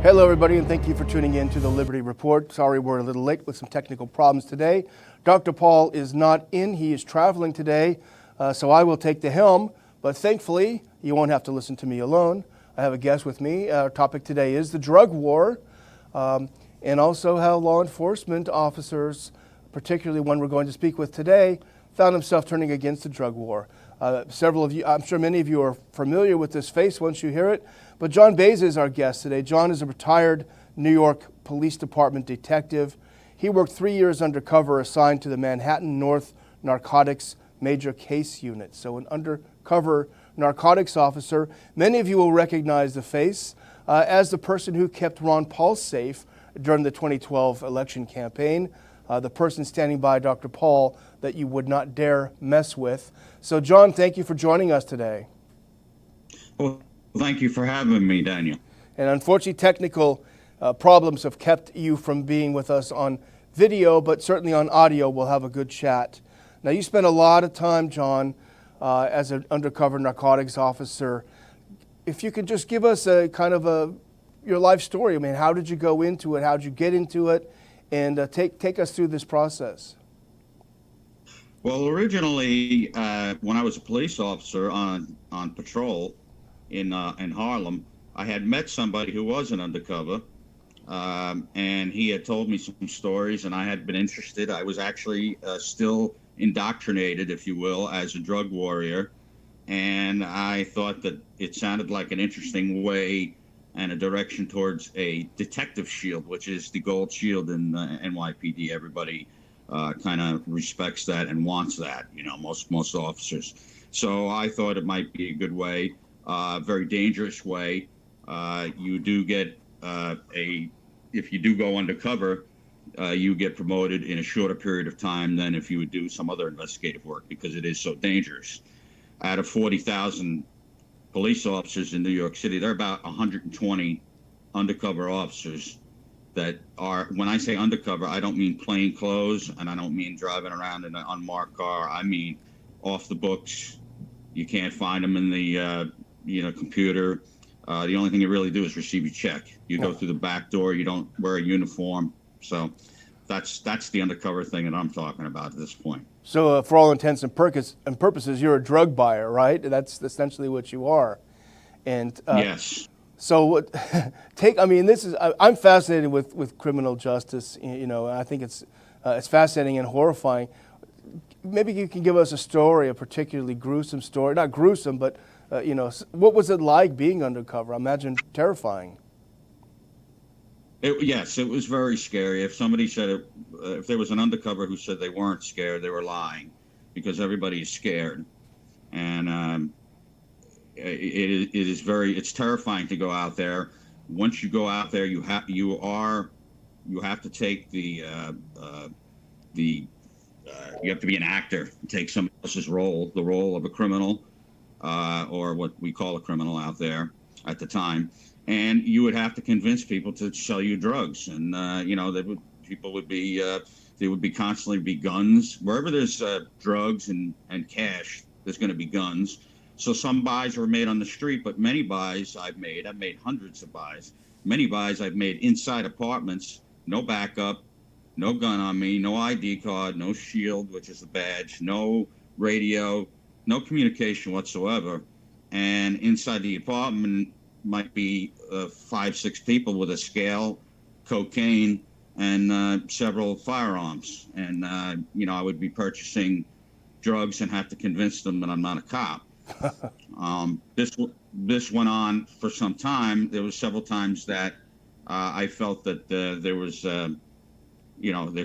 Hello, everybody, and thank you for tuning in to the Liberty Report. Sorry we're a little late with some technical problems today. Dr. Paul is not in. He is traveling today, so I will take the helm. But thankfully, you won't have to listen to me alone. I have a guest with me. Our topic today is the drug war, and also how law enforcement officers, particularly one we're going to speak with today, found himself turning against the drug war. Several of you, I'm sure many of you are familiar with this face once you hear it, but John Beza is our guest today. John is a retired New York Police Department detective. He worked 3 years undercover assigned to the Manhattan North Narcotics Major Case Unit. So an undercover narcotics officer. Many of you will recognize the face as the person who kept Ron Paul safe during the 2012 election campaign. The person standing by Dr. Paul that you would not dare mess with. So, John, thank you for joining us today. Well, thank you for having me, Daniel. And unfortunately, technical problems have kept you from being with us on video, but certainly on audio, we'll have a good chat. Now, you spent a lot of time, John, as an undercover narcotics officer. If you could just give us a kind of your life story. I mean, how did you go into it? How did you get into it? And take us through this process. Well, originally, when I was a police officer on patrol in Harlem, I had met somebody who was an undercover, and he had told me some stories, and I had been interested. I was actually still indoctrinated, if you will, as a drug warrior, and I thought that it sounded like an interesting way and a direction towards a detective shield, which is the gold shield in NYPD. Everybody kind of respects that and wants that, you know, most officers. So I thought it might be a good way, very dangerous way. You do get if you do go undercover, you get promoted in a shorter period of time than if you would do some other investigative work, because it is so dangerous. Out of 40,000 police officers in New York City, there are about 120 undercover officers that are, when I say undercover, I don't mean plain clothes, and I don't mean driving around in an unmarked car. I mean off the books. You can't find them in the computer. The only thing you really do is receive your check. You go through the back door. You don't wear a uniform. So that's the undercover thing that I'm talking about at this point. So for all intents and purposes, you're a drug buyer, right? That's essentially what you are. And yes. So I'm fascinated with criminal justice, you know, and I think it's fascinating and horrifying. Maybe you can give us a story, a particularly gruesome story, not gruesome, but what was it like being undercover? I imagine terrifying. Yes, it was very scary. If somebody said if there was an undercover who said they weren't scared, they were lying, because everybody is scared, and it's terrifying to go out there. Once you go out there, you have to take you have to be an actor, take somebody else's role, the role of a criminal, or what we call a criminal out there at the time. And you would have to convince people to sell you drugs, and there would be constantly be guns wherever there's drugs and cash. There's going to be guns. So some buys were made on the street, but many buys I've made hundreds of buys. Many buys I've made inside apartments, no backup, no gun on me, no ID card, no shield, which is a badge, no radio, no communication whatsoever, and inside the apartment might be 5-6 people with a scale, cocaine, and several firearms. And, I would be purchasing drugs and have to convince them that I'm not a cop. This went on for some time. There was several times that I felt that there was, there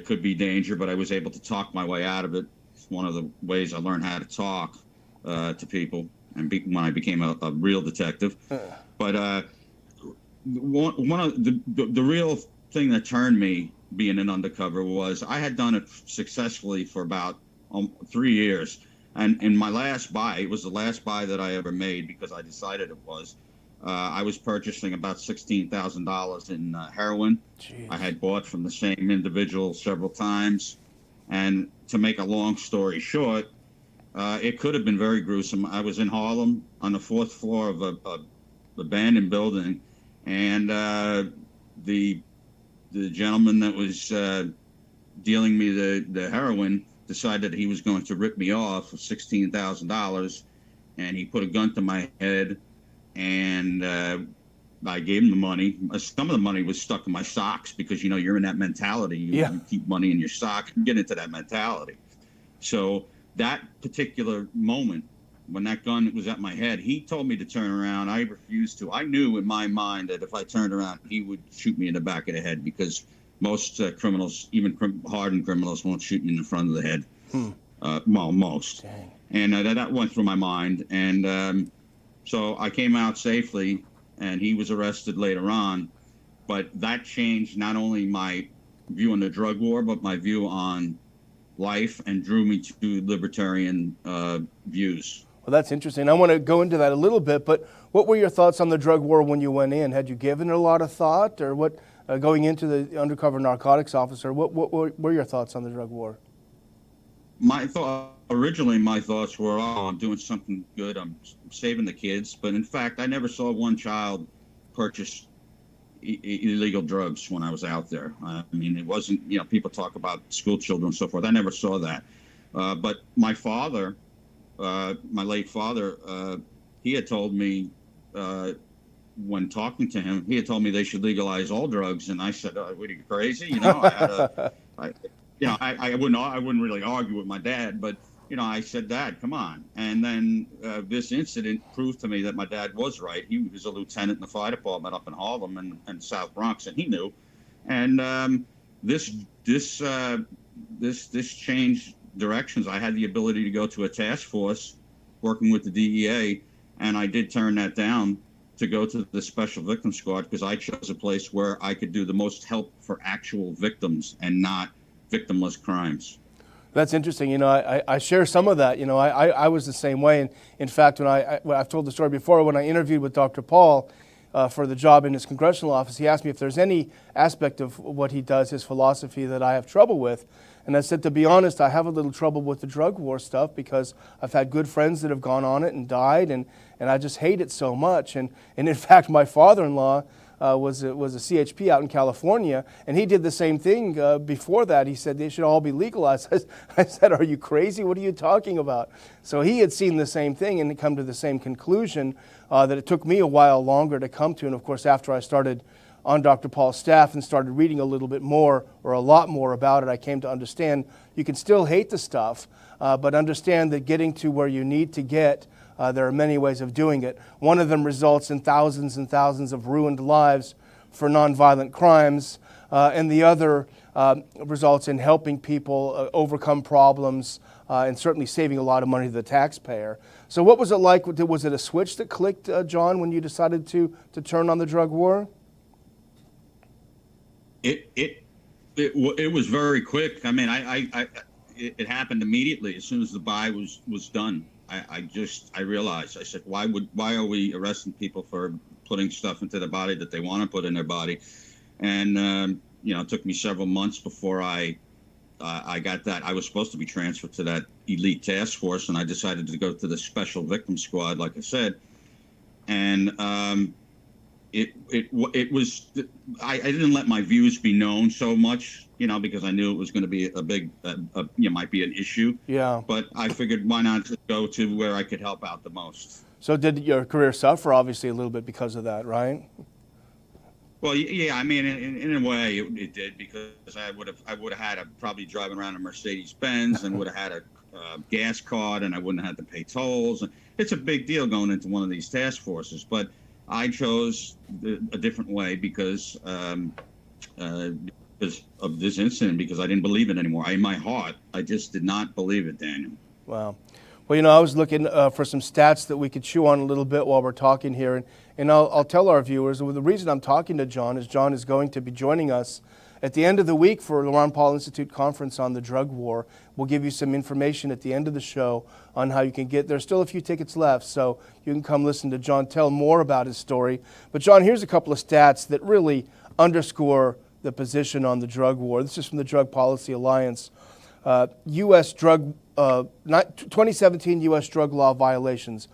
could be danger, but I was able to talk my way out of it. It's one of the ways I learned how to talk to people, and when I became a real detective. But one of the real thing that turned me being an undercover was I had done it successfully for about 3 years. And in my last buy, it was the last buy that I ever made because I decided it was. I was purchasing about $16,000 in heroin. Jeez. I had bought from the same individual several times. And to make a long story short, it could have been very gruesome. I was in Harlem on the 4th floor of a abandoned building, and the gentleman that was dealing me the heroin decided he was going to rip me off for $16,000, and he put a gun to my head, and I gave him the money. Some of the money was stuck in my socks because, you know, you're in that mentality. You keep money in your sock and get into that mentality. So that particular moment, when that gun was at my head, he told me to turn around. I refused to. I knew in my mind that if I turned around, he would shoot me in the back of the head, because most criminals, even hardened criminals, won't shoot you in the front of the head. Well, most. Dang. And that went through my mind. And so I came out safely, and he was arrested later on. But that changed not only my view on the drug war, but my view on life, and drew me to libertarian views. Well, that's interesting. I want to go into that a little bit, but what were your thoughts on the drug war when you went in? Had you given it a lot of thought, or what, going into the undercover narcotics officer, what were your thoughts on the drug war? Originally my thoughts were, oh, I'm doing something good, I'm saving the kids. But in fact, I never saw one child purchase illegal drugs when I was out there. I mean, it wasn't, you know, people talk about school children and so forth. I never saw that. But my father, my late father, he had told me, when talking to him, he had told me they should legalize all drugs, and I said, "Oh, what are you, crazy?" You know, I wouldn't really argue with my dad, but you know, I said, "Dad, come on." And then this incident proved to me that my dad was right. He was a lieutenant in the fire department up in Harlem and South Bronx, and he knew. And this changed directions. I had the ability to go to a task force working with the DEA, and I did turn that down to go to the Special Victim Squad, because I chose a place where I could do the most help for actual victims and not victimless crimes. That's interesting. You know, I share some of that. You know, I was the same way. And in fact, when I've told the story before, when I interviewed with Dr. Paul for the job in his congressional office, he asked me if there's any aspect of what he does, his philosophy, that I have trouble with. And I said, to be honest, I have a little trouble with the drug war stuff, because I've had good friends that have gone on it and died, and I just hate it so much. And in fact, my father-in-law was a CHP out in California, and he did the same thing before that. He said they should all be legalized. I said, are you crazy? What are you talking about? So he had seen the same thing and come to the same conclusion that it took me a while longer to come to. And of course, after I started on Dr. Paul's staff and started reading a little bit more, or a lot more about it, I came to understand you can still hate the stuff, but understand that getting to where you need to get, there are many ways of doing it. One of them results in thousands and thousands of ruined lives for nonviolent crimes, and the other results in helping people overcome problems, and certainly saving a lot of money to the taxpayer. So what was it like? Was it a switch that clicked, John, when you decided to turn on the drug war? It was very quick. I mean, it happened immediately as soon as the buy was done. I realized, I said, why are we arresting people for putting stuff into their body that they want to put in their body? And you know, it took me several months before I got that. I was supposed to be transferred to that elite task force, and I decided to go to the Special Victim Squad, like I said. And it was, I didn't let my views be known so much, you know, because I knew it was going to be a big, might be an issue. Yeah. But I figured, why not just go to where I could help out the most. So did your career suffer, obviously, a little bit because of that, right? Well, yeah, I mean, in a way it did, because I would have had probably driving around a Mercedes-Benz and would have had a gas card, and I wouldn't have had to pay tolls. It's a big deal going into one of these task forces, but I chose a different way because of this incident, because I didn't believe it anymore. In my heart, I just did not believe it, Daniel. Wow. Well, you know, I was looking for some stats that we could chew on a little bit while we're talking here. And I'll tell our viewers, the reason I'm talking to John is going to be joining us at the end of the week for the Ron Paul Institute conference on the drug war. We'll give you some information at the end of the show on how you can get, there's still a few tickets left, so you can come listen to John tell more about his story. But John, here's a couple of stats that really underscore the position on the drug war. This is from the Drug Policy Alliance. 2017 U.S. drug law violations,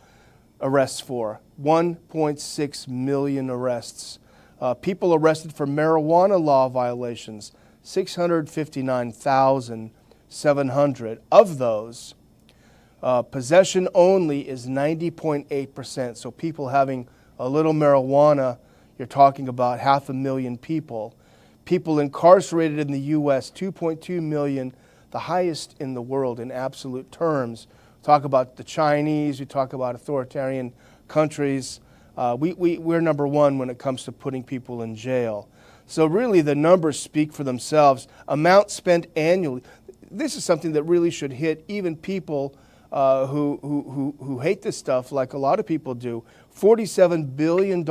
arrests for 1.6 million arrests. People arrested for marijuana law violations, 659,700. Of those, possession only is 90.8%. So people having a little marijuana, you're talking about 500,000 people. People incarcerated in the U.S., 2.2 million, the highest in the world in absolute terms. Talk about the Chinese, we talk about authoritarian countries. We're number one when it comes to putting people in jail. So really the numbers speak for themselves. Amount spent annually. This is something that really should hit even people who hate this stuff like a lot of people do. $47 billion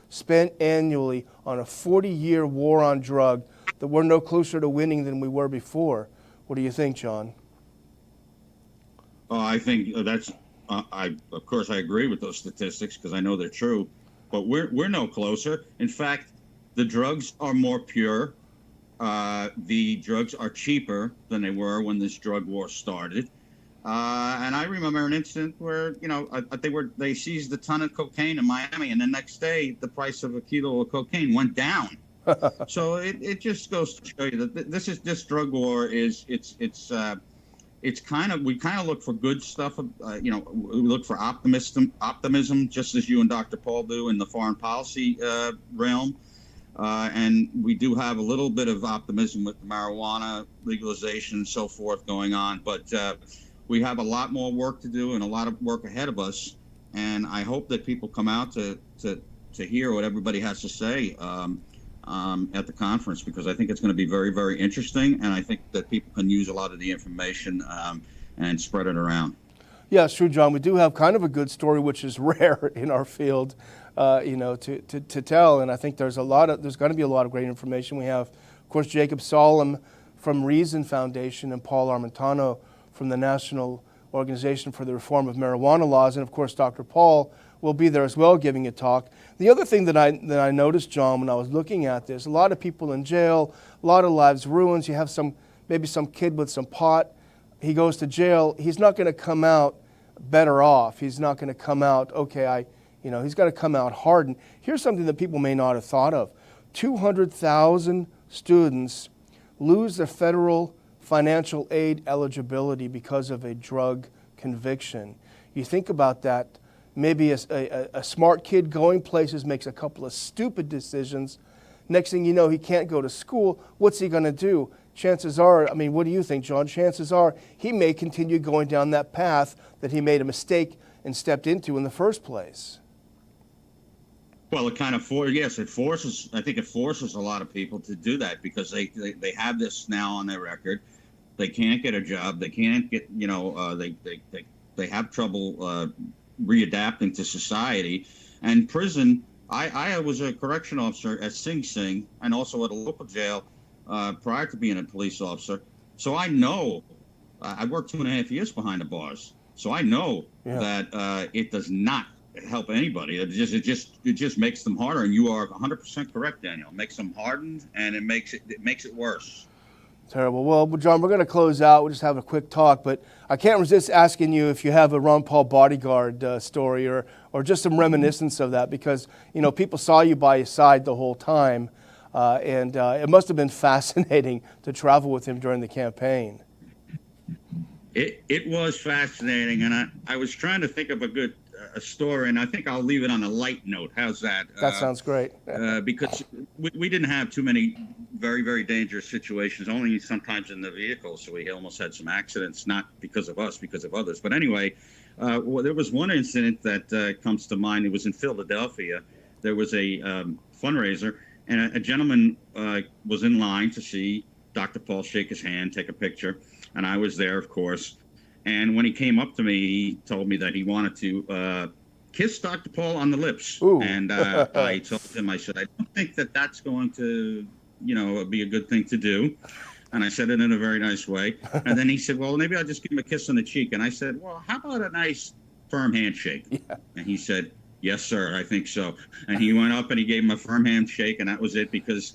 spent annually on a 40-year war on drug that we're no closer to winning than we were before. What do you think, John? I think that's. Of course, I agree with those statistics because I know they're true, but we're no closer. In fact, the drugs are more pure. The drugs are cheaper than they were when this drug war started. And I remember an incident where, they seized a ton of cocaine in Miami, and the next day the price of a kilo of cocaine went down. So it just goes to show you that this drug war is we kind of look for good stuff. We look for optimism, just as you and Dr. Paul do in the foreign policy realm. And we do have a little bit of optimism with the marijuana legalization and so forth going on. But we have a lot more work to do and a lot of work ahead of us. And I hope that people come out to hear what everybody has to say at the conference, because I think it's going to be very, very interesting. And I think that people can use a lot of the information and spread it around. Yeah, it's true, John. We do have kind of a good story, which is rare in our field, to tell. And I think there's going to be a lot of great information. We have, of course, Jacob Solom from Reason Foundation and Paul Armentano from the National Organization for the Reform of Marijuana Laws. And of course, Dr. Paul will be there as well giving a talk. The other thing that I noticed, John, when I was looking at this, a lot of people in jail, a lot of lives ruined. You have maybe some kid with some pot. He goes to jail. He's not going to come out better off. He's not going to come out, he's got to come out hardened. Here's something that people may not have thought of. 200,000 students lose their federal financial aid eligibility because of a drug conviction. You think about that. Maybe a smart kid going places makes a couple of stupid decisions. Next thing you know, he can't go to school. What's he going to do? Chances are, what do you think, John? Chances are he may continue going down that path that he made a mistake and stepped into in the first place. Well, it kind of forces. I think it forces a lot of people to do that because they have this now on their record. They can't get a job. They can't get. They have trouble readapting to society. And prison. I was a correction officer at Sing Sing and also at a local jail prior to being a police officer. So I know. I worked 2.5 years behind the bars. So I know that it does not help anybody. It just makes them harder. And you are 100% correct, Daniel. It makes them hardened, and it makes it worse. Terrible. Well, John, we're going to close out. We'll just have a quick talk, but I can't resist asking you if you have a Ron Paul bodyguard story or just some reminiscence of that, because people saw you by his side the whole time, and it must have been fascinating to travel with him during the campaign. It was fascinating, and I was trying to think of a story, and I think I'll leave it on a light note. How's that? That sounds great. Because we didn't have too many very, very dangerous situations, only sometimes in the vehicle, so we almost had some accidents, not because of us, because of others. But anyway, there was one incident that comes to mind. It was in Philadelphia. There was a fundraiser, and a gentleman was in line to see Dr. Paul shake his hand, take a picture, and I was there, of course. And when he came up to me, he told me that he wanted to kiss Dr. Paul on the lips. Ooh. And I told him, I said, I don't think that's going to, be a good thing to do. And I said it in a very nice way. And then he said, well, maybe I'll just give him a kiss on the cheek. And I said, well, how about a nice firm handshake? Yeah. And he said, yes, sir, I think so. And he went up and he gave him a firm handshake, and that was it, because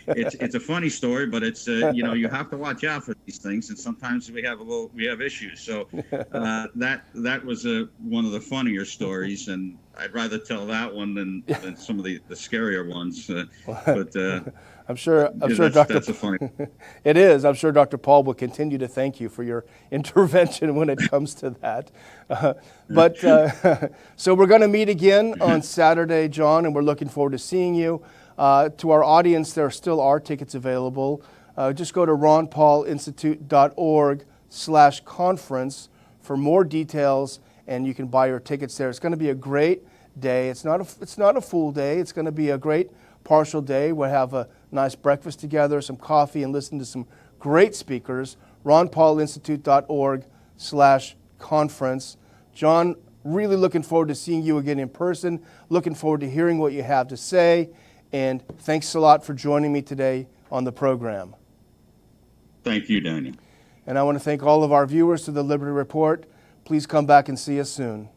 it's a funny story, but it's you have to watch out for these things, and sometimes we have issues. So that was one of the funnier stories, and I'd rather tell that one than some of the scarier ones. But I'm sure that's, Dr. that's a funny. It is. I'm sure Dr. Paul will continue to thank you for your intervention when it comes to that. So we're going to meet again on Saturday, John, and we're looking forward to seeing you. To our audience, there still are tickets available. Just go to ronpaulinstitute.org/conference for more details, and you can buy your tickets there. It's going to be a great day. It's not a full day. It's going to be a great partial day. We'll have a nice breakfast together, some coffee, and listen to some great speakers. ronpaulinstitute.org/conference. John, really looking forward to seeing you again in person. Looking forward to hearing what you have to say. And thanks a lot for joining me today on the program. Thank you, Daniel. And I want to thank all of our viewers to the Liberty Report. Please come back and see us soon.